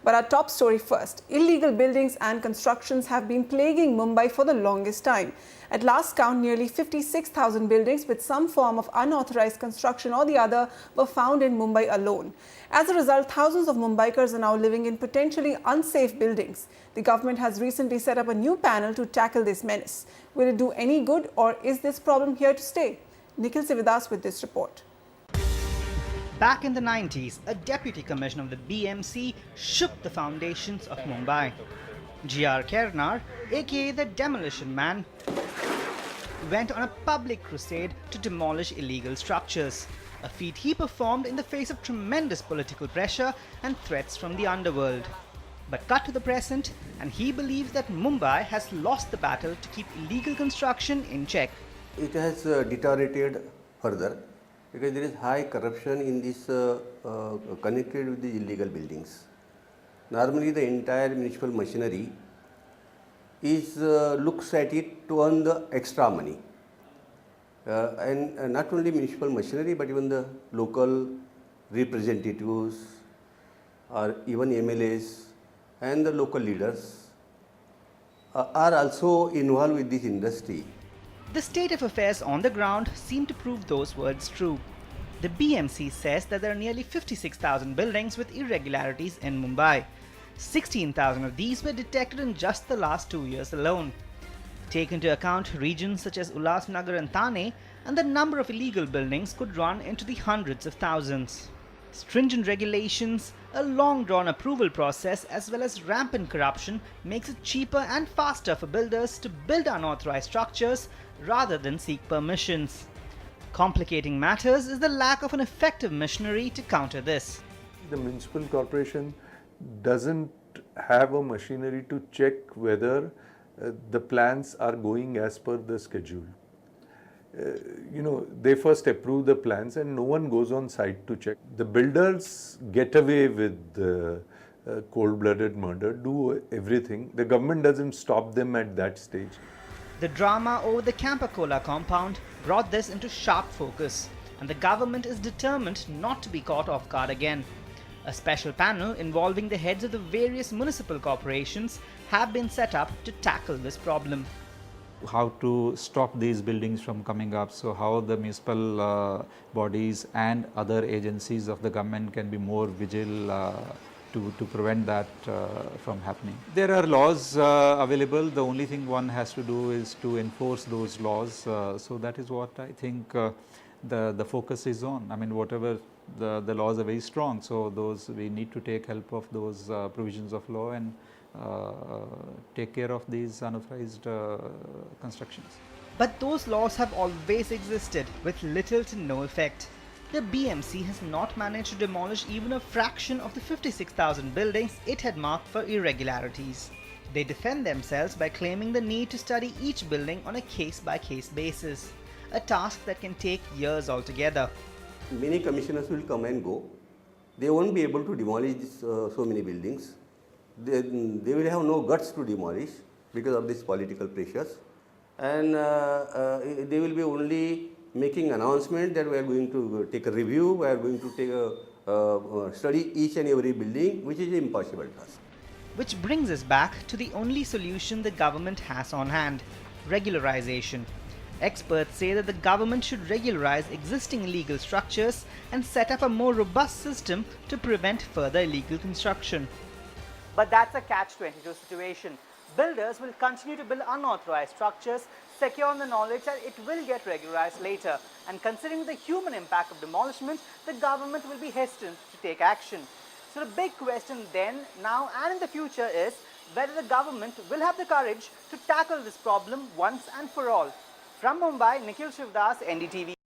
But our top story first. Illegal buildings and constructions have been plaguing Mumbai for the longest time. At last count, nearly 56,000 buildings with some form of unauthorized construction or the other were found in Mumbai alone. As a result, thousands of Mumbaikars are now living in potentially unsafe buildings. The government has recently set up a new panel to tackle this menace. Will it do any good, or is this problem here to stay? Nikhil Sivadas with this report. Back in the 90s, a deputy commissioner of the BMC shook the foundations of Mumbai. KHAIRNAR, aka the Demolition Man, went on a public crusade to demolish illegal structures, a feat he performed in the face of tremendous political pressure and threats from the underworld. But cut to the present, and he believes that Mumbai has lost the battle to keep illegal construction in check. It has deteriorated further because there is high corruption in this connected with the illegal buildings. Normally the entire municipal machinery is looks at it to earn the extra money, and not only municipal machinery but even the local representatives or even MLAs and the local leaders are also involved with this industry. The state of affairs on the ground seem to prove those words true. The BMC says that there are nearly 56,000 buildings with irregularities in Mumbai. 16,000 of these were detected in just the last 2 years alone. Take into account regions such as Ulhasnagar and Thane, and the number of illegal buildings could run into the hundreds of thousands. Stringent regulations, a long-drawn approval process as well as rampant corruption makes it cheaper and faster for builders to build unauthorized structures rather than seek permissions. Complicating matters is the lack of an effective machinery to counter this. The municipal corporation doesn't have a machinery to check whether the plans are going as per the schedule. They first approve the plans and no one goes on site to check. The builders get away with cold-blooded murder, do everything. The government doesn't stop them at that stage. The drama over the Campa compound brought this into sharp focus, and the government is determined not to be caught off guard again. A special panel involving the heads of the various municipal corporations have been set up to tackle this problem. How to stop these buildings from coming up, so how the municipal bodies and other agencies of the government can be more vigilant to prevent that from happening. There are laws available. The only thing one has to do is to enforce those laws. So that is what I think the focus is on. I mean, whatever the laws are very strong, so those we need to take help of those provisions of law and take care of these unauthorized constructions. But those laws have always existed with little to no effect. The BMC has not managed to demolish even a fraction of the 56,000 buildings it had marked for irregularities. They defend themselves by claiming the need to study each building on a case-by-case basis, a task that can take years altogether. Many commissioners will come and go. They won't be able to demolish so many buildings. They will have no guts to demolish because of these political pressures, and they will be only making announcement that we are going to take a review, we are going to take study each and every building, which is an impossible task. Which brings us back to the only solution the government has on hand: regularization. Experts say that the government should regularize existing illegal structures and set up a more robust system to prevent further illegal construction. But that's a catch-22 situation. Builders will continue to build unauthorized structures, secure in the knowledge that it will get regularized later. And considering the human impact of demolishment, the government will be hesitant to take action. So the big question then, now and in the future is whether the government will have the courage to tackle this problem once and for all. From Mumbai, Nikhil Sivadas, NDTV.